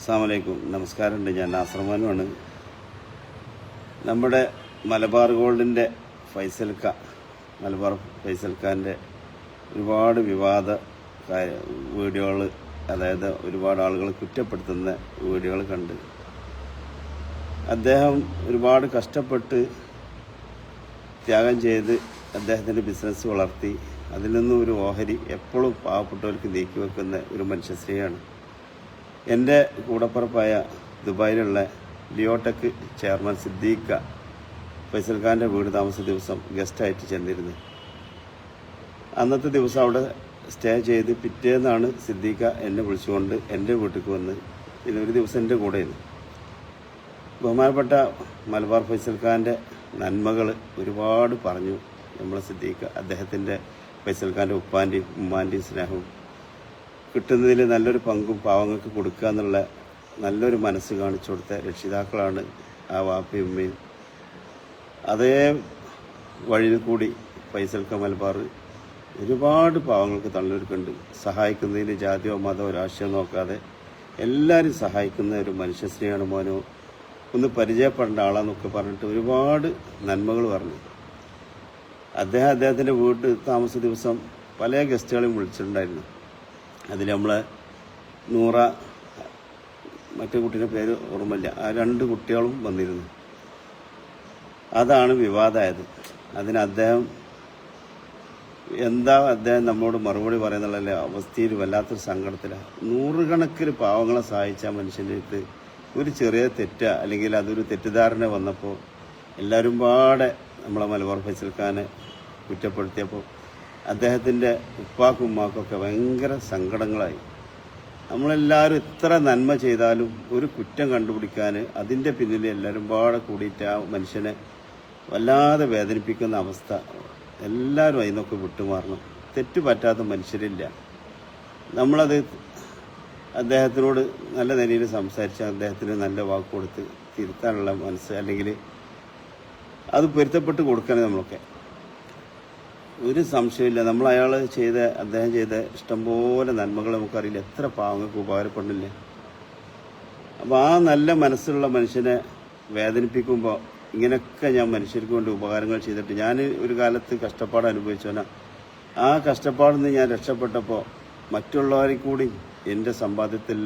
അസ്സലാമലൈക്കും. നമസ്കാരമുണ്ട്. ഞാൻ നാസർമാനുമാണ്. നമ്മുടെ മലബാർ ഗോൾഡിൻ്റെ മലബാർ ഫൈസൽഖാൻ്റെ ഒരുപാട് വിവാദ വീഡിയോകൾ, അതായത് ഒരുപാട് ആളുകൾ കുറ്റപ്പെടുത്തുന്ന വീഡിയോകൾ കണ്ട് അദ്ദേഹം ഒരുപാട് കഷ്ടപ്പെട്ട് ത്യാഗം ചെയ്ത് അദ്ദേഹത്തിൻ്റെ ബിസിനസ് വളർത്തി അതിൽ നിന്നും ഒരു ഓഹരി എപ്പോഴും പാവപ്പെട്ടവർക്ക് നീക്കി വെക്കുന്ന ഒരു മനുഷ്യശ്രീയാണ്. എൻ്റെ കൂടപ്പുറപ്പായ ദുബായിലുള്ള ലിയോടെക് ചെയർമാൻ സിദ്ദീഖ ഫൈസൽഖാൻ്റെ വീട് താമസ ദിവസം ഗസ്റ്റായിട്ട് ചെന്നിരുന്നു. അന്നത്തെ ദിവസം അവിടെ സ്റ്റേ ചെയ്ത് പിറ്റേന്നാണ് സിദ്ദീഖ എന്നെ വിളിച്ചുകൊണ്ട് എൻ്റെ വീട്ടിലേക്ക് വന്ന് ഒരു ദിവസം എൻ്റെ കൂടെയായിരുന്നു. ബഹുമാനപ്പെട്ട മലബാർ ഫൈസൽഖാൻ്റെ നന്മകൾ ഒരുപാട് പറഞ്ഞു നമ്മളെ സിദ്ദീഖ. അദ്ദേഹത്തിൻ്റെ ഫൈസൽഖാൻ്റെ ഉപ്പാൻ്റെയും ഉമ്മാൻ്റെയും സ്നേഹവും കിട്ടുന്നതിൽ നല്ലൊരു പങ്കും പാവങ്ങൾക്ക് കൊടുക്കുക എന്നുള്ള നല്ലൊരു മനസ്സ് കാണിച്ചു കൊടുത്ത രക്ഷിതാക്കളാണ് ആ വാപ്പയും ഉമ്മയും. അതേ വഴിയിൽ കൂടി ഫൈസൽഖാൻ മലബാർ ഒരുപാട് പാവങ്ങൾക്ക് തള്ളൊരുക്കുണ്ട്. സഹായിക്കുന്നതിന് ജാതിയോ മതമോ രാഷ്ട്രീയം നോക്കാതെ എല്ലാവരും സഹായിക്കുന്ന ഒരു മനുഷ്യശ്രീയാണ്. മോനോ ഒന്ന് പരിചയപ്പെടേണ്ട ആളാന്നൊക്കെ പറഞ്ഞിട്ട് ഒരുപാട് നന്മകൾ പറഞ്ഞു. അദ്ദേഹത്തിൻ്റെ വീട്ടിൽ താമസ ദിവസം പല ഗസ്റ്റുകളെയും വിളിച്ചിട്ടുണ്ടായിരുന്നു. അതിൽ നമ്മളെ നൂറ, മറ്റേ കുട്ടീൻ്റെ പേര് ഓർമ്മയില്ല, ആ 2 കുട്ടികളും വന്നിരുന്നു. അതാണ് വിവാദമായത്. അതിന് അദ്ദേഹം നമ്മോട് മറുപടി പറയുന്നുള്ള അവസ്ഥയിൽ വല്ലാത്തൊരു സങ്കടത്തിലാണ്. 100 കണക്കിന് പാവങ്ങളെ സഹായിച്ച മനുഷ്യൻ്റെ അടുത്ത് ഒരു ചെറിയ തെറ്റ് അല്ലെങ്കിൽ അതൊരു തെറ്റിദ്ധാരണ വന്നപ്പോൾ എല്ലാവരും പാടെ നമ്മളെ മലബാർ ഫൈസൽഖാനെ കുറ്റപ്പെടുത്തിയപ്പോൾ അദ്ദേഹത്തിൻ്റെ ഉപ്പാക്കും ഉമ്മാക്കൊക്കെ ഭയങ്കര സങ്കടങ്ങളായി. നമ്മളെല്ലാവരും എത്ര നന്മ ചെയ്താലും ഒരു കുറ്റം കണ്ടുപിടിക്കാൻ അതിൻ്റെ പിന്നിൽ എല്ലാവരും പാടെ കൂടിയിട്ട് ആ മനുഷ്യനെ വല്ലാതെ വേദനിപ്പിക്കുന്ന അവസ്ഥ. എല്ലാവരും അതിൽ നിന്നൊക്കെ വിട്ടുമാറണം. തെറ്റ് പറ്റാത്ത മനുഷ്യരില്ല. നമ്മളത് അദ്ദേഹത്തിനോട് നല്ല നിലയിൽ സംസാരിച്ച് അദ്ദേഹത്തിന് നല്ല വാക്ക് കൊടുത്ത് തിരുത്താനുള്ള മനസ്സ്, അല്ലെങ്കിൽ അത് പൊരുത്തപ്പെട്ട് കൊടുക്കണം. നമ്മളൊക്കെ ഒരു സംശയമില്ല, നമ്മൾ അദ്ദേഹം ചെയ്ത ഇഷ്ടംപോലെ നന്മകൾ നമുക്കറിയില്ല, എത്ര പാവങ്ങൾക്ക് ഉപകാരപ്പെടുന്നില്ല. അപ്പോൾ ആ നല്ല മനസ്സുള്ള മനുഷ്യനെ വേദനിപ്പിക്കുമ്പോൾ ഇങ്ങനെയൊക്കെ ഞാൻ മനുഷ്യർക്ക് വേണ്ടി ഉപകാരങ്ങൾ ചെയ്തിട്ട് ഞാൻ ഒരു കാലത്ത് കഷ്ടപ്പാട് അനുഭവിച്ചവനാ. ആ കഷ്ടപ്പാടിൽ നിന്ന് ഞാൻ രക്ഷപ്പെട്ടപ്പോൾ മറ്റുള്ളവരെ കൂടി എൻ്റെ സമ്പാദ്യത്തിൽ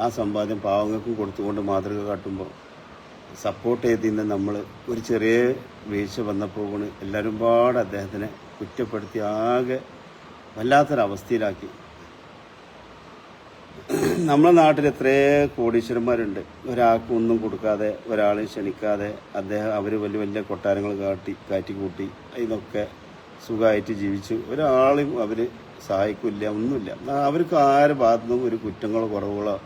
ആ സമ്പാദ്യം പാവങ്ങൾക്കും കൊടുത്തുകൊണ്ട് മാതൃക കാട്ടുമ്പോൾ സപ്പോർട്ട് ചെയ്തിരുന്ന നമ്മൾ ഒരു ചെറിയ വീഴ്ച വന്നപ്പോൾ എല്ലാവരും പാടെ അദ്ദേഹത്തിനെ കുറ്റപ്പെടുത്തി ആകെ വല്ലാത്തൊരവസ്ഥയിലാക്കി. നമ്മുടെ നാട്ടിൽ എത്രയോ കോടീശ്വരന്മാരുണ്ട്. ഒരാൾക്കൊന്നും കൊടുക്കാതെ, ഒരാളെ ക്ഷണിക്കാതെ അവർ വലിയ വലിയ കൊട്ടാരങ്ങൾ കാറ്റിക്കൂട്ടി ഇതൊക്കെ സുഖമായിട്ട് ജീവിച്ചു. ഒരാളെയും അവർ സഹായിക്കില്ല, ഒന്നുമില്ല. അവർക്ക് ആരുടെ ഭാഗത്തുനിന്നും ഒരു കുറ്റങ്ങളോ കുറവുകളോ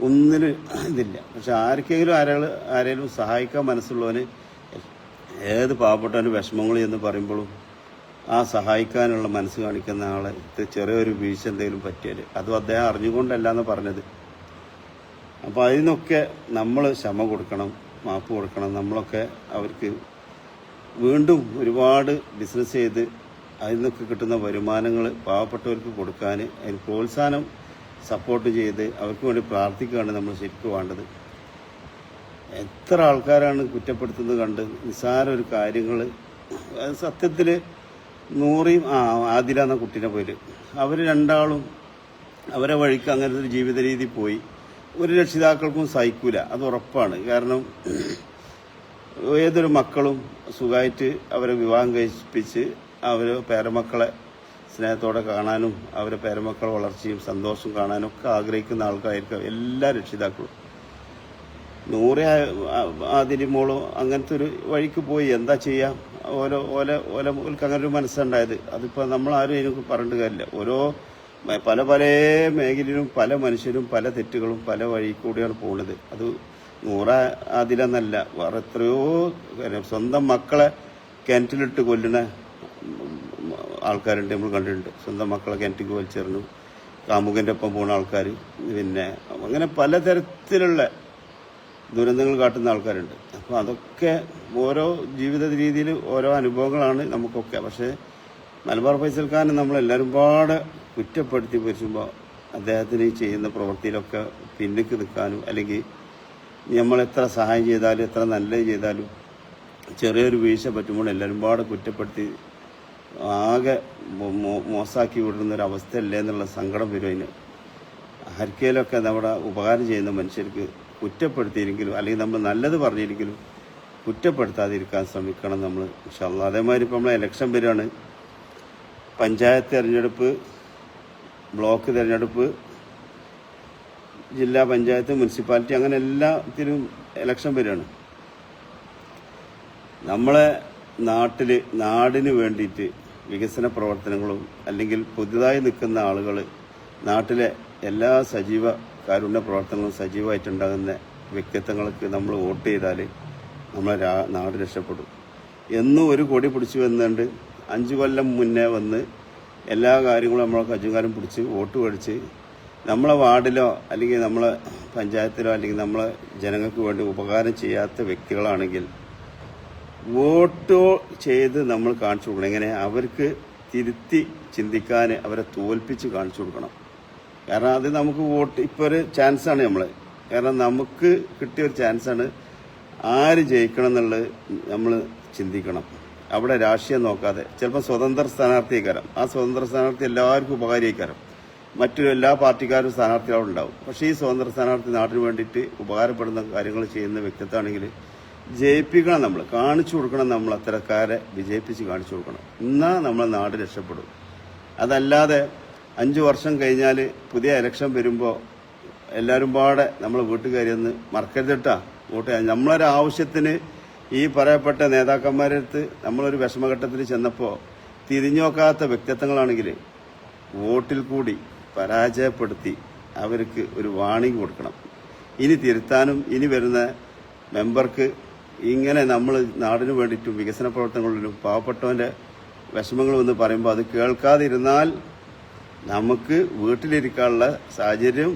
ഒന്നിനും ഇതില്ല. പക്ഷെ ആരെങ്കിലും സഹായിക്കാൻ മനസ്സുള്ളവന് ഏത് പാവപ്പെട്ടവന് വിഷമങ്ങൾ എന്ന് പറയുമ്പോഴും ആ സഹായിക്കാനുള്ള മനസ്സ് കാണിക്കുന്ന ആളെ ചെറിയൊരു വീഴ്ച എന്തെങ്കിലും പറ്റിയാൽ അതും അദ്ദേഹം അറിഞ്ഞുകൊണ്ടല്ല എന്ന് പറഞ്ഞത്. അപ്പോൾ അതിനൊക്കെ നമ്മൾ ക്ഷമ കൊടുക്കണം, മാപ്പ് കൊടുക്കണം. നമ്മളൊക്കെ അവർക്ക് വീണ്ടും ഒരുപാട് ബിസിനസ് ചെയ്ത് അതിൽ നിന്നൊക്കെ കിട്ടുന്ന വരുമാനങ്ങൾ പാവപ്പെട്ടവർക്ക് കൊടുക്കാൻ അതിന് പ്രോത്സാഹനം സപ്പോർട്ട് ചെയ്ത് അവർക്ക് വേണ്ടി പ്രാർത്ഥിക്കുകയാണ് നമ്മൾ ശരിക്കും വേണ്ടത്. എത്ര ആൾക്കാരാണ് കുറ്റപ്പെടുത്തുന്നത് കണ്ട് നിസ്സാര ഒരു കാര്യങ്ങൾ. സത്യത്തിൽ നൂറിയും ആദില എന്ന കുട്ടീനെ പോയിട്ട് അവർ രണ്ടാളും അവരെ വഴിക്ക് അങ്ങനത്തെ ഒരു ജീവിത രീതി പോയി. ഒരു രക്ഷിതാക്കൾക്കും സഹിക്കൂല, അത് ഉറപ്പാണ്. കാരണം ഏതൊരു മക്കളും സുഖമായിട്ട് അവരെ വിവാഹം കഴിപ്പിച്ച് പേരമക്കളെ സ്നേഹത്തോടെ കാണാനും അവരെ പേരമക്കളെ വളർച്ചയും സന്തോഷവും കാണാനും ഒക്കെ ആഗ്രഹിക്കുന്ന ആൾക്കാരായിരിക്കും എല്ലാ രക്ഷിതാക്കളും. നൂറെ ആദിലിമോളോ അങ്ങനത്തെ ഒരു വഴിക്ക് പോയി. എന്താ ചെയ്യാം, ഓലക്ക് അങ്ങനെ ഒരു മനസ്സുണ്ടായത്. അതിപ്പോൾ നമ്മളാരും എനിക്ക് പറഞ്ഞിട്ട് കാര്യമില്ല. പല മേഖലയിലും പല മനുഷ്യരും പല തെറ്റുകളും പല വഴി കൂടിയാണ് പോകുന്നത്. അത് നൂറ ആദിലെന്നല്ല, വേറെ എത്രയോ സ്വന്തം മക്കളെ കിണറ്റിലിട്ട് കൊല്ലുന്ന ആൾക്കാരുണ്ട്, നമ്മൾ കണ്ടിട്ടുണ്ട്. സ്വന്തം മക്കളെ കിണറ്റിക്ക് വലിച്ചെറിഞ്ഞു കാമുകൻ്റെ ഒപ്പം പോകുന്ന ആൾക്കാർ, പിന്നെ അങ്ങനെ പലതരത്തിലുള്ള ദുരന്തങ്ങൾ കാട്ടുന്ന ആൾക്കാരുണ്ട്. അപ്പോൾ അതൊക്കെ ഓരോ ജീവിത രീതിയിൽ ഓരോ അനുഭവങ്ങളാണ് നമുക്കൊക്കെ. പക്ഷേ മലബാർ ഫൈസൽഖാനെ നമ്മളെല്ലാവരും പാടെ കുറ്റപ്പെടുത്തി വരുമ്പോൾ അദ്ദേഹത്തിന് ചെയ്യുന്ന പ്രവൃത്തിയിലൊക്കെ പിന്നിക്ക് നിൽക്കാനും അല്ലെങ്കിൽ നമ്മൾ എത്ര സഹായം ചെയ്താലും എത്ര നല്ലത് ചെയ്താലും ചെറിയൊരു വീഴ്ച പറ്റുമ്പോൾ എല്ലാവരും പാടെ കുറ്റപ്പെടുത്തി ആകെ മോശമാക്കി വിടുന്നൊരവസ്ഥയല്ലേ എന്നുള്ള സങ്കടം വരും. അതിന് ആർക്കെങ്കിലുമൊക്കെ നമ്മുടെ ഉപകാരം ചെയ്യുന്ന മനുഷ്യർക്ക് കുറ്റപ്പെടുത്തിയിരിക്കലും അല്ലെങ്കിൽ നമ്മൾ നല്ലത് പറഞ്ഞിരിക്കലും കുറ്റപ്പെടുത്താതിരിക്കാൻ ശ്രമിക്കണം നമ്മൾ ഇൻഷാ അല്ലാഹ്. അതേമാതിരി ഇപ്പോൾ നമ്മളെ ഇലക്ഷൻ വരികയാണ്. പഞ്ചായത്ത് തിരഞ്ഞെടുപ്പ്, ബ്ലോക്ക് തിരഞ്ഞെടുപ്പ്, ജില്ലാ പഞ്ചായത്ത്, മുനിസിപ്പാലിറ്റി, അങ്ങനെ എല്ലാത്തിനും ഇലക്ഷൻ വരികയാണ്. നമ്മളെ നാടിന് വേണ്ടിയിട്ട് വികസന പ്രവർത്തനങ്ങളും അല്ലെങ്കിൽ പുതുതായി നിൽക്കുന്ന ആളുകൾ നാട്ടിലെ എല്ലാ സജീവ കാരുണ്യ പ്രവർത്തനങ്ങളും സജീവമായിട്ടുണ്ടാകുന്ന വ്യക്തിത്വങ്ങൾക്ക് നമ്മൾ വോട്ട് ചെയ്താൽ നമ്മളെ നാട് രക്ഷപ്പെടും. എന്നും ഒരു കൊടി പിടിച്ചു വന്നുകൊണ്ട് 5 കൊല്ലം മുന്നേ വന്ന് എല്ലാ കാര്യങ്ങളും നമ്മളെ കജുകാരം പിടിച്ച് വോട്ട് മേടിച്ച് നമ്മളെ വാർഡിലോ അല്ലെങ്കിൽ നമ്മളെ പഞ്ചായത്തിലോ അല്ലെങ്കിൽ നമ്മളെ ജനങ്ങൾക്ക് വേണ്ടി ഉപകാരം ചെയ്യാത്ത വ്യക്തികളാണെങ്കിൽ വോട്ട് ചെയ്ത് നമ്മൾ കാണിച്ചു കൊടുക്കണം. എങ്ങനെ അവർക്ക് തിരുത്തി ചിന്തിക്കാൻ അവരെ തോൽപ്പിച്ച് കാണിച്ചു കൊടുക്കണം. കാരണം അത് നമുക്ക് വോട്ട് ഇപ്പോൾ ഒരു ചാൻസാണ് നമ്മൾ. കാരണം നമുക്ക് കിട്ടിയൊരു ചാൻസാണ്. ആര് ജയിക്കണം എന്നുള്ളത് നമ്മൾ ചിന്തിക്കണം. അവിടെ രാഷ്ട്രീയം നോക്കാതെ ചിലപ്പോൾ സ്വതന്ത്ര സ്ഥാനാർത്ഥിക്കാരം, ആ സ്വതന്ത്ര സ്ഥാനാർത്ഥി എല്ലാവർക്കും ഉപകാരിക്കാരം, മറ്റു എല്ലാ പാർട്ടിക്കാരും സ്ഥാനാർത്ഥികളും ഉണ്ടാവും. പക്ഷേ ഈ സ്വതന്ത്ര സ്ഥാനാർത്ഥി നാട്ടിന് വേണ്ടിയിട്ട് ഉപകാരപ്പെടുന്ന കാര്യങ്ങൾ ചെയ്യുന്ന വ്യക്തിത്വമാണെങ്കിൽ ജയിപ്പിക്കണം. നമ്മൾ കാണിച്ചു കൊടുക്കണം. നമ്മൾ അത്തരക്കാരെ വിജയിപ്പിച്ച് കാണിച്ചു കൊടുക്കണം. എന്നാൽ നമ്മളെ നാട് രക്ഷപ്പെടും. അതല്ലാതെ 5 വർഷം കഴിഞ്ഞാൽ പുതിയ ഇലക്ഷൻ വരുമ്പോൾ എല്ലാവരും പാടെ നമ്മൾ വീട്ടുകാരിയൊന്ന് മറക്കരുതിട്ടാ വോട്ട് ചെയ്യാൻ. നമ്മളൊരു ആവശ്യത്തിന് ഈ പറയപ്പെട്ട നേതാക്കന്മാരുടെ അടുത്ത് നമ്മളൊരു വിഷമഘട്ടത്തിൽ ചെന്നപ്പോൾ തിരിഞ്ഞു നോക്കാത്ത വ്യക്തിത്വങ്ങളാണെങ്കിൽ വോട്ടിൽ കൂടി പരാജയപ്പെടുത്തി അവർക്ക് ഒരു വാണിംഗ് കൊടുക്കണം. ഇനി തിരുത്താനും ഇനി വരുന്ന മെമ്പർക്ക് ഇങ്ങനെ നമ്മൾ നാടിന് വേണ്ടിയിട്ടും വികസന പ്രവർത്തനങ്ങളിലും പാവപ്പെട്ടവൻ്റെ വിഷമങ്ങൾ എന്ന് പറയുമ്പോൾ അത് കേൾക്കാതിരുന്നാൽ നമുക്ക് വീട്ടിലിരിക്കാനുള്ള സാഹചര്യം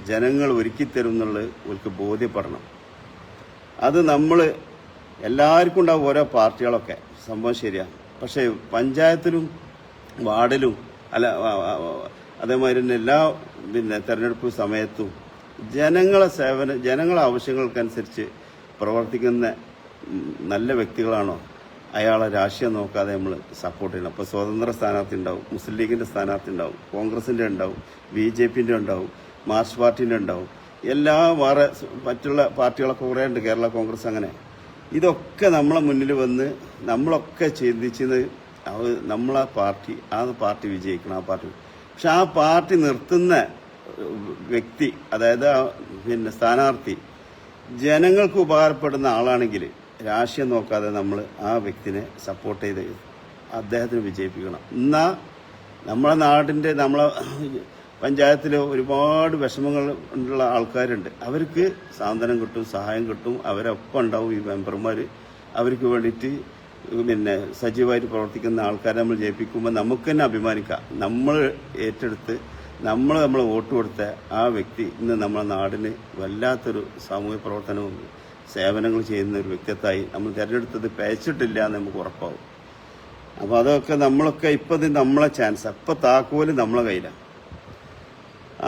ജനങ്ങൾ ഒരുക്കിത്തരും എന്നുള്ളത് അവർക്ക് ബോധ്യപ്പെടണം. അത് നമ്മൾ എല്ലാവർക്കും ഉണ്ടാവും ഓരോ പാർട്ടികളൊക്കെ, സംഭവം ശരിയാണ്. പക്ഷേ പഞ്ചായത്തിലും വാർഡിലും അതേമാതിരി തന്നെ എല്ലാ തെരഞ്ഞെടുപ്പ് സമയത്തും ജനങ്ങളെ ആവശ്യങ്ങൾക്കനുസരിച്ച് പ്രവർത്തിക്കുന്ന നല്ല വ്യക്തികളാണോ അയാളെ രാഷ്ട്രീയം നോക്കാതെ നമ്മൾ സപ്പോർട്ട് ചെയ്യണം. അപ്പോൾ സ്വതന്ത്ര സ്ഥാനാർത്ഥി ഉണ്ടാവും, മുസ്ലിം ലീഗിൻ്റെ സ്ഥാനാർത്ഥി ഉണ്ടാവും, കോൺഗ്രസിൻ്റെ ഉണ്ടാവും, BJPൻ്റെ ഉണ്ടാവും, മാർക്സ് പാർട്ടീൻ്റെ ഉണ്ടാവും, എല്ലാ വേറെ മറ്റുള്ള പാർട്ടികളൊക്കെ കുറേ ഉണ്ട്, കേരള കോൺഗ്രസ്, അങ്ങനെ. ഇതൊക്കെ നമ്മളെ മുന്നിൽ വന്ന് നമ്മളൊക്കെ ചിന്തിച്ചത് നമ്മളെ പാർട്ടി, ആ പാർട്ടി വിജയിക്കണം, ആ പാർട്ടി. പക്ഷെ ആ പാർട്ടി നിർത്തുന്ന വ്യക്തി, അതായത് സ്ഥാനാർത്ഥി ജനങ്ങൾക്ക് ഉപകാരപ്പെടുന്ന ആളാണെങ്കിൽ രാഷ്ട്രീയം നോക്കാതെ നമ്മൾ ആ വ്യക്തിനെ സപ്പോർട്ട് ചെയ്ത് അദ്ദേഹത്തിന് വിജയിപ്പിക്കണം. എന്നാൽ നമ്മളെ നാടിൻ്റെ നമ്മളെ പഞ്ചായത്തിൽ ഒരുപാട് വിഷമങ്ങൾ ഉള്ള ആൾക്കാരുണ്ട്. അവർക്ക് സാന്ത്വനം കിട്ടും, സഹായം കിട്ടും, അവരൊപ്പം ഉണ്ടാവും ഈ മെമ്പർമാർ. അവർക്ക് വേണ്ടിയിട്ട് സജീവമായിട്ട് പ്രവർത്തിക്കുന്ന ആൾക്കാരെ നമ്മൾ ജയിപ്പിക്കുമ്പോൾ നമുക്ക് തന്നെ അഭിമാനിക്കാം. നമ്മൾ ഏറ്റെടുത്ത് നമ്മൾ വോട്ട് കൊടുത്ത ആ വ്യക്തി ഇന്ന് നമ്മളെ നാടിന് വല്ലാത്തൊരു സാമൂഹ്യ പ്രവർത്തനവും സേവനങ്ങൾ ചെയ്യുന്ന ഒരു വ്യക്തിത്വമായി നമ്മൾ തിരഞ്ഞെടുത്തത് പേച്ചിട്ടില്ല എന്ന് നമുക്ക് ഉറപ്പാവും. അപ്പോൾ അതൊക്കെ നമ്മളൊക്കെ ഇപ്പം ഇത് നമ്മളെ ചാൻസ്. അപ്പം താക്കോല് നമ്മളെ കയ്യിലാണ്.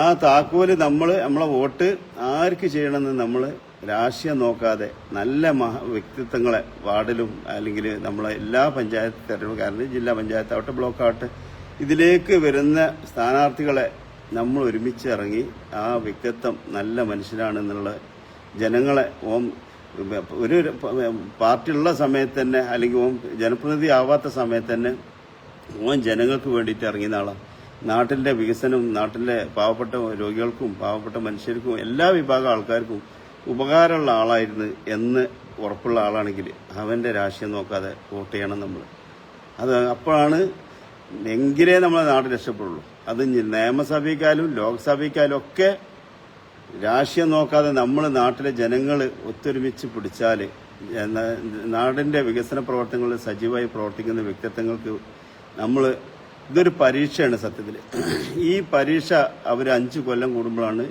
ആ താക്കോല് നമ്മളെ വോട്ട് ആർക്ക് ചെയ്യണമെന്ന് നമ്മൾ രാഷ്ട്രീയം നോക്കാതെ നല്ല വ്യക്തിത്വങ്ങളെ വാർഡിലും അല്ലെങ്കിൽ നമ്മളെ എല്ലാ പഞ്ചായത്ത് തെരഞ്ഞെടുപ്പ്, ജില്ലാ പഞ്ചായത്താവട്ടെ ബ്ലോക്കാവട്ടെ, ഇതിലേക്ക് വരുന്ന സ്ഥാനാർത്ഥികളെ നമ്മൾ ഒരുമിച്ച് ഇറങ്ങി ആ വ്യക്തിത്വം നല്ല മനുഷ്യനാണെന്നുള്ള ജനങ്ങളെ ഒരു പാർട്ടിയുള്ള സമയത്ത് തന്നെ അല്ലെങ്കിൽ ജനപ്രതിനിധി ആവാത്ത സമയത്ത് തന്നെ ജനങ്ങൾക്ക് വേണ്ടിയിട്ട് ഇറങ്ങിയ ആളാണ്. നാട്ടിൻ്റെ വികസനം, നാട്ടിലെ പാവപ്പെട്ട രോഗികൾക്കും പാവപ്പെട്ട മനുഷ്യർക്കും എല്ലാ വിഭാഗം ആൾക്കാർക്കും ഉപകാരമുള്ള ആളായിരുന്നു എന്ന് ഉറപ്പുള്ള ആളാണെങ്കിൽ അവൻ്റെ രാഷ്ട്രീയം നോക്കാതെ വോട്ട് ചെയ്യണം നമ്മൾ. അത് അപ്പോഴാണ് എങ്കിലേ നമ്മളെ നാട് രക്ഷപ്പെടുള്ളൂ. അത് നിയമസഭയ്ക്കാലും ലോക്സഭയ്ക്കാലും ഒക്കെ രാഷ്ട്രീയം നോക്കാതെ നമ്മൾ നാട്ടിലെ ജനങ്ങൾ ഒത്തൊരുമിച്ച് പിടിച്ചാൽ നാടിൻ്റെ വികസന പ്രവർത്തനങ്ങളിൽ സജീവമായി പ്രവർത്തിക്കുന്ന വ്യക്തിത്വങ്ങൾക്ക് ഇതൊരു പരീക്ഷയാണ് സത്യത്തിൽ. ഈ പരീക്ഷ അവർ 5 കൊല്ലം കൂടുമ്പോഴാണ്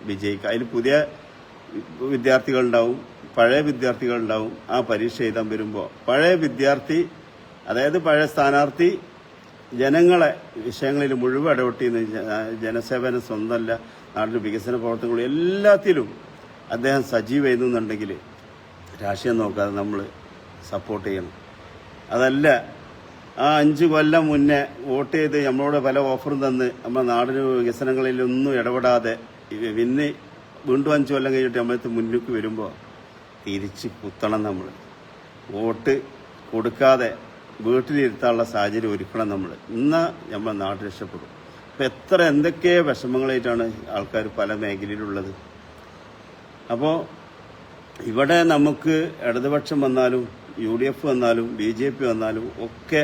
വിജയിക്കുക. അതിൽ പുതിയ വിദ്യാർത്ഥികളുണ്ടാവും, പഴയ വിദ്യാർത്ഥികളുണ്ടാവും. ആ പരീക്ഷ എഴുതാൻ വരുമ്പോൾ പഴയ വിദ്യാർത്ഥി, അതായത് പഴയ സ്ഥാനാർത്ഥി ജനങ്ങളെ വിഷയങ്ങളിൽ മുഴുവൻ ഇടപെട്ടിന്ന് ജനസേവനം സ്വന്തമല്ല, നാട്ടിലെ വികസന പ്രവർത്തനങ്ങളും എല്ലാത്തിലും അദ്ദേഹം സജീവമായിരുന്നുണ്ടെങ്കിൽ രാഷ്ട്രീയം നോക്കാതെ നമ്മൾ സപ്പോർട്ട് ചെയ്യണം. അതല്ല ആ 5 കൊല്ലം മുന്നേ വോട്ട് ചെയ്ത് നമ്മളോട് പല ഓഫറും തന്ന് നമ്മുടെ നാടിന് വികസനങ്ങളിലൊന്നും ഇടപെടാതെ പിന്നെ വീണ്ടും 5 കൊല്ലം കഴിഞ്ഞിട്ട് നമ്മളടുത്ത് മുന്നിലേക്ക് വരുമ്പോൾ തിരിച്ച് കുത്തണം. നമ്മൾ വോട്ട് കൊടുക്കാതെ വീട്ടിലിരുത്താനുള്ള സാഹചര്യം ഒരുക്കണം. എന്നാൽ നമ്മുടെ നാട് രക്ഷപ്പെടും. അപ്പം എന്തൊക്കെ വിഷമങ്ങളായിട്ടാണ് ആൾക്കാർ പല മേഖലയിലുള്ളത്. അപ്പോൾ ഇവിടെ നമുക്ക് ഇടതുപക്ഷം വന്നാലും UDF വന്നാലും BJP വന്നാലും ഒക്കെ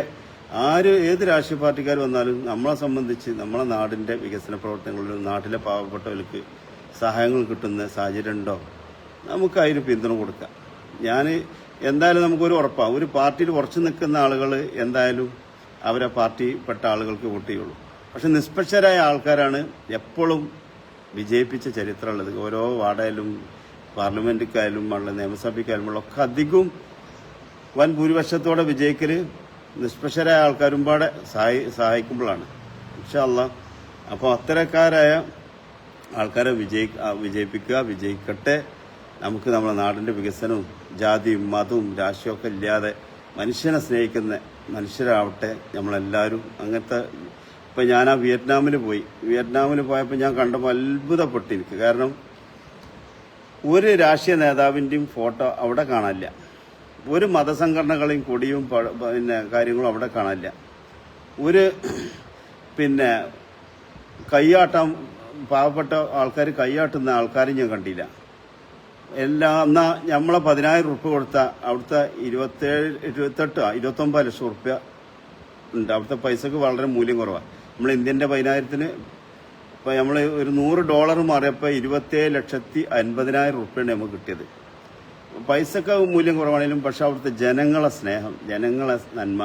ഏത് രാഷ്ട്രീയ പാർട്ടിക്കാർ വന്നാലും നമ്മളെ സംബന്ധിച്ച് നമ്മളെ നാടിൻ്റെ വികസന പ്രവർത്തനങ്ങളിലും നാട്ടിലെ പാവപ്പെട്ടവർക്ക് സഹായങ്ങൾ കിട്ടുന്ന സാഹചര്യം ഉണ്ടോ, നമുക്ക് അതിന് പിന്തുണ കൊടുക്കാം. എന്തായാലും നമുക്കൊരു ഉറപ്പാണ്, ഒരു പാർട്ടിയിൽ ഉറച്ചു നിൽക്കുന്ന ആളുകൾ എന്തായാലും അവരെ പാർട്ടിപ്പെട്ട ആളുകൾക്ക് വോട്ട് ചെയ്യുള്ളൂ. പക്ഷെ നിഷ്പക്ഷരായ ആൾക്കാരാണ് എപ്പോഴും വിജയിപ്പിച്ച ചരിത്രമുള്ളത്. ഓരോ വാർഡായാലും പാർലമെന്റിക്കായാലും നിയമസഭയ്ക്കായാലും ഒക്കെ അധികവും വൻ ഭൂരിപക്ഷത്തോടെ വിജയിക്കൽ നിഷ്പക്ഷരായ ആൾക്കാരും പാടെ സഹായിക്കുമ്പോഴാണ്. ഇൻഷാ അല്ലാഹ്. അപ്പോൾ അത്തരക്കാരായ ആൾക്കാരെ വിജയിപ്പിക്കുക, വിജയിക്കട്ടെ. നമുക്ക് നമ്മുടെ നാടിൻ്റെ വികസനവും ജാതിയും മതവും രാഷ്ട്രീയമൊക്കെ ഇല്ലാതെ മനുഷ്യനെ സ്നേഹിക്കുന്ന മനുഷ്യരാവട്ടെ നമ്മളെല്ലാവരും. അങ്ങനത്തെ ഇപ്പം ഞാൻ വിയറ്റ്നാമിൽ പോയപ്പോൾ ഞാൻ കണ്ടപ്പോൾ അത്ഭുതപ്പെട്ടു എനിക്ക്. കാരണം ഒരു രാഷ്ട്രീയ നേതാവിൻ്റെയും ഫോട്ടോ അവിടെ കാണാനില്ല, ഒരു മതസംഘടനകളെയും കൊടിയും കാര്യങ്ങളും അവിടെ കാണാനില്ല, കയ്യാട്ടം പാവപ്പെട്ട ആൾക്കാർ കയ്യാട്ടുന്ന ആൾക്കാരും ഞാൻ കണ്ടില്ല. എന്നാൽ നമ്മളെ 10,000 ഉറുപ്പ്യ കൊടുത്ത അവിടുത്തെ 29 ലക്ഷം ഉറുപ്പ്യ ഉണ്ട്. അവിടുത്തെ പൈസക്ക് വളരെ മൂല്യം കുറവാണ്. നമ്മൾ ഇന്ത്യൻ്റെ 10,000-ന് ഇപ്പം നമ്മൾ ഒരു $100 മാറിയപ്പോൾ 27,50,000 ഉറുപ്പ്യാണ് നമുക്ക് കിട്ടിയത്. പൈസക്ക് മൂല്യം കുറവാണെങ്കിലും പക്ഷെ അവിടുത്തെ ജനങ്ങളെ സ്നേഹം, ജനങ്ങളെ നന്മ,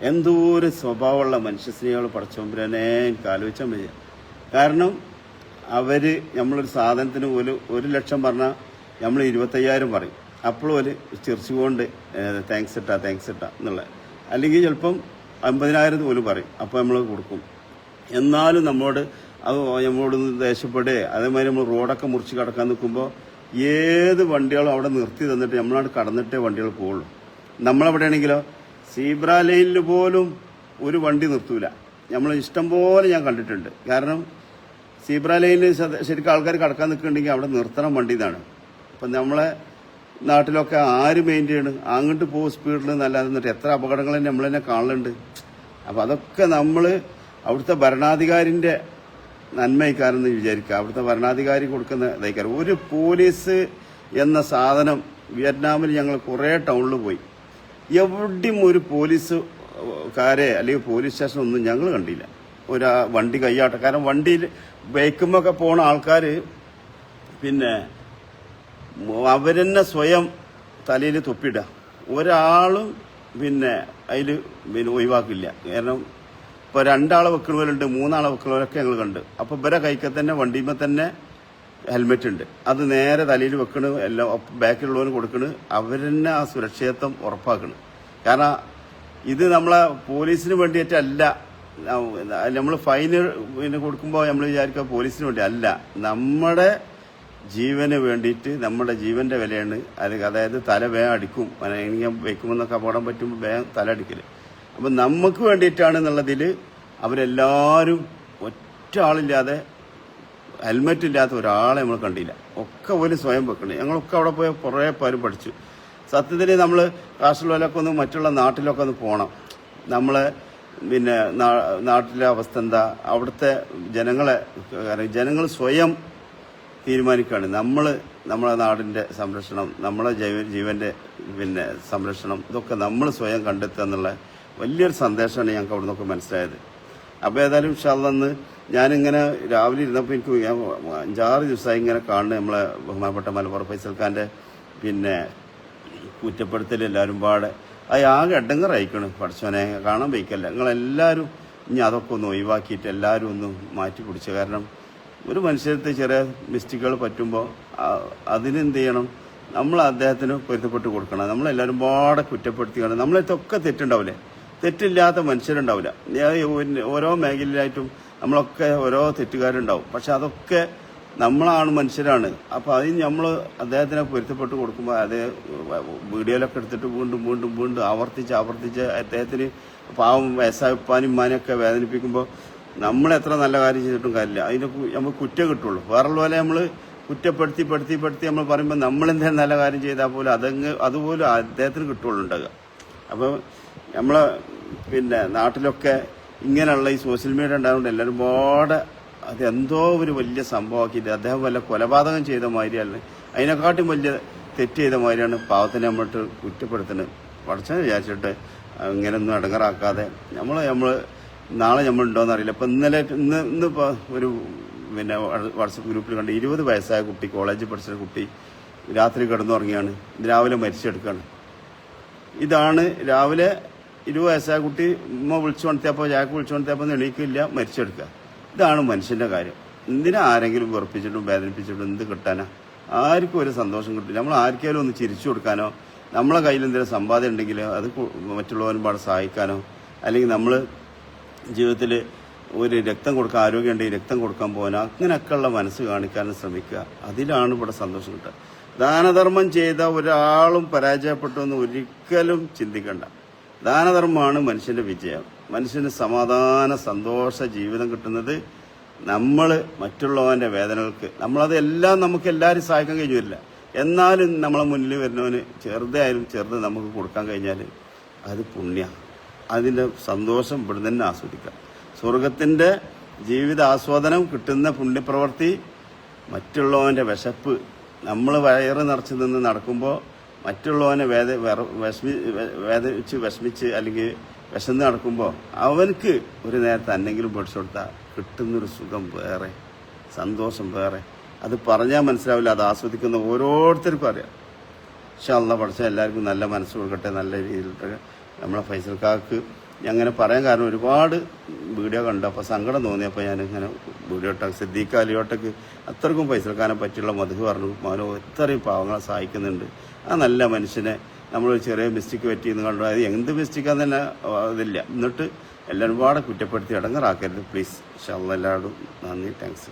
എന്തോ ഒരു സ്വഭാവമുള്ള മനുഷ്യസ്നേഹികൾ പഠിച്ചോമ്പരനെ എനിക്ക് ആലോചിച്ചാൽ മതി. കാരണം നമ്മളൊരു സാധനത്തിന് 1 ലക്ഷം പറഞ്ഞാൽ നമ്മൾ 25,000 പറയും. അപ്പോഴും ചിരിച്ചുകൊണ്ട് താങ്ക്സ് ഇട്ടാ എന്നുള്ള, അല്ലെങ്കിൽ ചിലപ്പം 50,000 പോലും പറയും. അപ്പോൾ നമ്മൾ കൊടുക്കും. എന്നാലും നമ്മളോട് ദേഷ്യപ്പെടുക. അതേമാതിരി നമ്മൾ റോഡൊക്കെ മുറിച്ച് കടക്കാൻ നിൽക്കുമ്പോൾ ഏത് വണ്ടികളും അവിടെ നിർത്തി തന്നിട്ട് നമ്മളവിടെ കടന്നിട്ടേ വണ്ടികൾ പോകുള്ളൂ. നമ്മളെവിടെയാണെങ്കിലോ സീബ്ര ലൈനിൽ പോലും ഒരു വണ്ടി നിർത്തൂല. നമ്മൾ ഇഷ്ടം പോലെ ഞാൻ കണ്ടിട്ടുണ്ട്. കാരണം സീബ്ര ലൈനിൽ ശരിക്കും ആൾക്കാർ കടക്കാൻ നിൽക്കുന്നുണ്ടെങ്കിൽ അവിടെ നിർത്തണം വണ്ടി എന്നാണ്. അപ്പം നമ്മളെ നാട്ടിലൊക്കെ ആര് മെയിൻറ്റെയിൻ ചെയ്യണം, അങ്ങോട്ട് പോകും സ്പീഡിൽ നല്ലാതെ എന്നിട്ട് എത്ര അപകടങ്ങൾ നമ്മൾ തന്നെ കാണലുണ്ട്. അപ്പം അതൊക്കെ നമ്മൾ അവിടുത്തെ ഭരണാധികാരിൻ്റെ നന്മയിക്കാരെന്ന് വിചാരിക്കുക. അവിടുത്തെ ഭരണാധികാരി കൊടുക്കുന്ന ഇതായിക്കാരം. ഒരു പോലീസ് എന്ന സാധനം വിയറ്റ്നാമിൽ ഞങ്ങൾ കുറേ ടൗണിൽ പോയി, എവിടെയും ഒരു പോലീസുകാരെ അല്ലെങ്കിൽ പോലീസ് സ്റ്റേഷൻ ഒന്നും ഞങ്ങൾ കണ്ടില്ല. വണ്ടി കയ്യാട്ടം. കാരണം വണ്ടിയിൽ ബൈക്കുമൊക്കെ പോണ ആൾക്കാർ അവരെന്നെ സ്വയം തലയിൽ തൊപ്പിടുക. ഒരാളും അതിൽ ഒഴിവാക്കില്ല. കാരണം ഇപ്പോൾ 2 ആളെ വെക്കുന്നവരുണ്ട്, 3 ആളെ വെക്കുന്നവരൊക്കെ ഞങ്ങൾ കണ്ട്. അപ്പോൾ ഇവരെ കൈക്ക് തന്നെ വണ്ടിയുമ്പോൾ തന്നെ ഹെൽമെറ്റ് ഉണ്ട്. അത് നേരെ തലയിൽ വെക്കണ്, എല്ലാം ബാക്കിലുള്ളവന് കൊടുക്കണ്. അവരെന്നെ ആ സുരക്ഷിതത്വം ഉറപ്പാക്കണ്. കാരണം ഇത് നമ്മളെ പോലീസിന് വേണ്ടിയിട്ടല്ല. നമ്മൾ ഫൈന് കൊടുക്കുമ്പോൾ നമ്മൾ വിചാരിക്കുക പോലീസിന് വേണ്ടി അല്ല, നമ്മുടെ ജീവന് വേണ്ടിയിട്ട്, നമ്മുടെ ജീവന്റെ വിലയാണ്. അതായത് തല വേഗം അടിക്കും, വെക്കുമെന്നൊക്കെ അപകടം പറ്റുമ്പോൾ വേഗം തല അടിക്കല്. അപ്പം നമുക്ക് വേണ്ടിയിട്ടാണെന്നുള്ളതിൽ അവരെല്ലാവരും ഒറ്റ ആളില്ലാതെ, ഹെൽമെറ്റ് ഇല്ലാത്ത ഒരാളെ നമ്മൾ കണ്ടില്ല. ഒക്കെ സ്വയം വെക്കണേ. ഞങ്ങളൊക്കെ അവിടെ പോയി കുറേ പേര് പഠിച്ചു. സത്യത്തിൽ നമ്മൾ കാസർഗോഡിലൊക്കെ ഒന്ന് മറ്റുള്ള നാട്ടിലൊക്കെ ഒന്ന് പോകണം. നമ്മളെ നാട്ടിലെ അവസ്ഥ എന്താ, അവിടുത്തെ ജനങ്ങൾ സ്വയം തീരുമാനിക്കുകയാണ്. നമ്മളെ നാടിൻ്റെ സംരക്ഷണം, നമ്മളെ ജീവൻ്റെ സംരക്ഷണം, ഇതൊക്കെ നമ്മൾ സ്വയം കണ്ടെത്തുക എന്നുള്ള വലിയൊരു സന്ദേശമാണ് ഞങ്ങൾക്ക് അവിടെ നിന്നൊക്കെ മനസ്സിലായത്. അപ്പോൾ ഏതായാലും ഇൻഷാ അല്ലാഹ് ഞാനിങ്ങനെ രാവിലെ ഇരുന്നപ്പോൾ എനിക്ക് 5-6 ദിവസമായി ഇങ്ങനെ കാണുന്നത് നമ്മളെ ബഹുമാനപ്പെട്ട മലപ്പുറം ഫൈസൽ ഖാൻ്റെ കുറ്റപ്പെടുത്തൽ എല്ലാവരും പാടെ ആകെ എടങ്ങേറായിക്കണം. പഠിച്ചവനെ കാണാൻ വയ്ക്കല്ല. നിങ്ങളെല്ലാവരും ഇനി അതൊക്കെ ഒന്ന് ഒഴിവാക്കിയിട്ട് എല്ലാവരും ഒന്ന് മാറ്റി പിടിച്ചു. കാരണം ഒരു മനുഷ്യർക്ക് ചെറിയ മിസ്റ്റേക്കുകൾ പറ്റുമ്പോൾ അതിനെന്ത് ചെയ്യണം, നമ്മൾ അദ്ദേഹത്തിന് പൊരുത്തപ്പെട്ട് കൊടുക്കണം. നമ്മളെല്ലാവരും പാടെ കുറ്റപ്പെടുത്തിയാണ്. നമ്മളെത്തൊക്കെ തെറ്റുണ്ടാവില്ലേ, തെറ്റില്ലാത്ത മനുഷ്യരുണ്ടാവില്ല. ഓരോ മേഖലയിലായിട്ടും നമ്മളൊക്കെ ഓരോ തെറ്റുകാരുണ്ടാവും. പക്ഷെ അതൊക്കെ നമ്മളാണ്, മനുഷ്യരാണ്. അപ്പോൾ അതിന് നമ്മൾ അദ്ദേഹത്തിനെ പൊരുത്തപ്പെട്ട് കൊടുക്കുമ്പോൾ അതേ വീഡിയോയിലൊക്കെ എടുത്തിട്ട് വീണ്ടും വീണ്ടും വീണ്ടും ആവർത്തിച്ച് അദ്ദേഹത്തിന് പാവം വയസ്സായപ്പാനും ഉമ്മാനെയൊക്കെ വേദനിപ്പിക്കുമ്പോൾ നമ്മൾ എത്ര നല്ല കാര്യം ചെയ്തിട്ടും കാര്യമില്ല. അതിന് നമുക്ക് കുറ്റം കിട്ടുള്ളൂ. വേറുള്ള നമ്മൾ കുറ്റപ്പെടുത്തി നമ്മൾ പറയുമ്പോൾ നമ്മളെന്തെങ്കിലും നല്ല കാര്യം ചെയ്താൽ പോലും അതുപോലും അദ്ദേഹത്തിന് കിട്ടുള്ളൂ ഉണ്ടാകുക. അപ്പോൾ നമ്മളെ നാട്ടിലൊക്കെ ഇങ്ങനെയുള്ള ഈ സോഷ്യൽ മീഡിയ ഉണ്ടായതുകൊണ്ട് എല്ലാവരും പാടെ അതെന്തോ ഒരു വലിയ സംഭവമാക്കിയിട്ട് അദ്ദേഹം വല്ല കൊലപാതകം ചെയ്ത മാതിരിയല്ല, അതിനെക്കാട്ടും വലിയ തെറ്റ് ചെയ്ത മാതിരിയാണ് പാവത്തിനെ നമ്മളിട്ട് കുറ്റപ്പെടുത്തുന്നത്. പഠിച്ചാൽ വിചാരിച്ചിട്ട് ഇങ്ങനെയൊന്നും ഇടങ്ങറാക്കാതെ നമ്മൾ നാളെ നമ്മളുണ്ടോയെന്ന് അറിയില്ല. ഇപ്പം ഇന്നിപ്പോൾ ഒരു വാട്സപ്പ് ഗ്രൂപ്പിൽ കണ്ട് 20 വയസ്സായ കുട്ടി, കോളേജിൽ പഠിച്ച കുട്ടി രാത്രി കിടന്നുറങ്ങിയാണ്, രാവിലെ മരിച്ചെടുക്കുകയാണ്. ഇതാണ് രാവിലെ 20 വയസ്സായ കുട്ടി ഉമ്മ വിളിച്ചുകൊടുത്തപ്പോൾ ചായക്ക് വിളിച്ചുകൊടുത്തപ്പോൾ എണീക്കില്ല, മരിച്ചെടുക്കുക. ഇതാണ് മനുഷ്യൻ്റെ കാര്യം. എന്തിനാ ആരെങ്കിലും വെറുപ്പിച്ചിട്ടും വേദനിപ്പിച്ചിട്ടും എന്ത് കിട്ടാനാ? ആർക്കും ഒരു സന്തോഷം കിട്ടില്ല. നമ്മൾ ആർക്കെങ്കിലും ഒന്ന് ചിരിച്ചു കൊടുക്കാനോ, നമ്മളെ കയ്യിൽ എന്തെങ്കിലും സമ്പാദ്യം ഉണ്ടെങ്കിൽ അത് മറ്റുള്ളവരുപാട് സഹായിക്കാനോ, അല്ലെങ്കിൽ നമ്മൾ ജീവിതത്തിൽ ഒരു രക്തം കൊടുക്കാൻ, ആരോഗ്യമുണ്ടെങ്കിൽ രക്തം കൊടുക്കാൻ പോകാനോ, അങ്ങനെയൊക്കെയുള്ള മനസ്സ് കാണിക്കാനും ശ്രമിക്കുക. അതിലാണ് ഇവിടെ സന്തോഷം കിട്ടുക. ദാനധർമ്മം ചെയ്ത ഒരാളും പരാജയപ്പെട്ടു എന്ന് ഒരിക്കലും ചിന്തിക്കണ്ട. ദാനധർമ്മമാണ് മനുഷ്യന്റെ വിജയം. മനുഷ്യന് സമാധാന സന്തോഷ ജീവിതം കിട്ടുന്നത് നമ്മൾ മറ്റുള്ളവന്റെ വേദനകൾക്ക്, നമ്മളതെല്ലാം നമുക്ക് എല്ലാവരും സഹായിക്കാൻ കഴിഞ്ഞു വരില്ല. എന്നാലും നമ്മളെ മുന്നിൽ വരുന്നവന് ചെറുതായാലും ചെറുത് നമുക്ക് കൊടുക്കാൻ കഴിഞ്ഞാൽ അത് പുണ്യ. അതിൻ്റെ സന്തോഷം ഇവിടെ തന്നെ ആസ്വദിക്കാം. സ്വർഗത്തിൻ്റെ ജീവിത ആസ്വാദനം കിട്ടുന്ന പുണ്യപ്രവൃത്തി മറ്റുള്ളവൻ്റെ വിശപ്പ്, നമ്മൾ വയറ് നിറച്ച് നിന്ന് നടക്കുമ്പോൾ മറ്റുള്ളവനെ വിഷമിച്ച് അല്ലെങ്കിൽ വിശന്ന് നടക്കുമ്പോൾ അവനക്ക് ഒരു നേരത്തെ അന്നെങ്കിലും പഠിച്ചു കൊടുത്താൽ കിട്ടുന്നൊരു സുഖം വേറെ, സന്തോഷം വേറെ. അത് പറഞ്ഞാൽ മനസ്സിലാവില്ല. അത് ആസ്വദിക്കുന്ന ഓരോരുത്തർക്കും അറിയാം. പക്ഷെ അള്ളാഹ് പഠിച്ച എല്ലാവർക്കും നല്ല മനസ്സ് കൊടുക്കട്ടെ, നല്ല രീതിയിലിട്ട്. നമ്മളെ ഫൈസൽക്കാർക്ക് അങ്ങനെ പറയാൻ കാരണം ഒരുപാട് വീഡിയോ കണ്ടു, അപ്പോൾ സങ്കടം തോന്നിയപ്പോൾ ഞാനിങ്ങനെ വീഡിയോ ഇട്ട സിദ്ദീഖ് അലിയോട്ടക്ക് അത്രക്കും ഫൈസൽഖാനെ പറ്റിയുള്ള മധു പറഞ്ഞു. മോനോ ഇത്രയും പാവങ്ങളെ സഹായിക്കുന്നുണ്ട്. ആ നല്ല മനുഷ്യനെ നമ്മളൊരു ചെറിയ മിസ്റ്റേക്ക് പറ്റിയെന്ന് കണ്ടു. അത് എന്ത് മിസ്റ്റേക്കാന്ന് തന്നെ ഇതില്ല. എന്നിട്ട് എല്ലാവരും പാടെ കുറ്റപ്പെടുത്തി ഇടങ്ങറാക്കരുത് പ്ലീസ്. ഇൻഷാ അല്ലാഹ്. എല്ലാവരോടും നന്ദി, താങ്ക്സ്.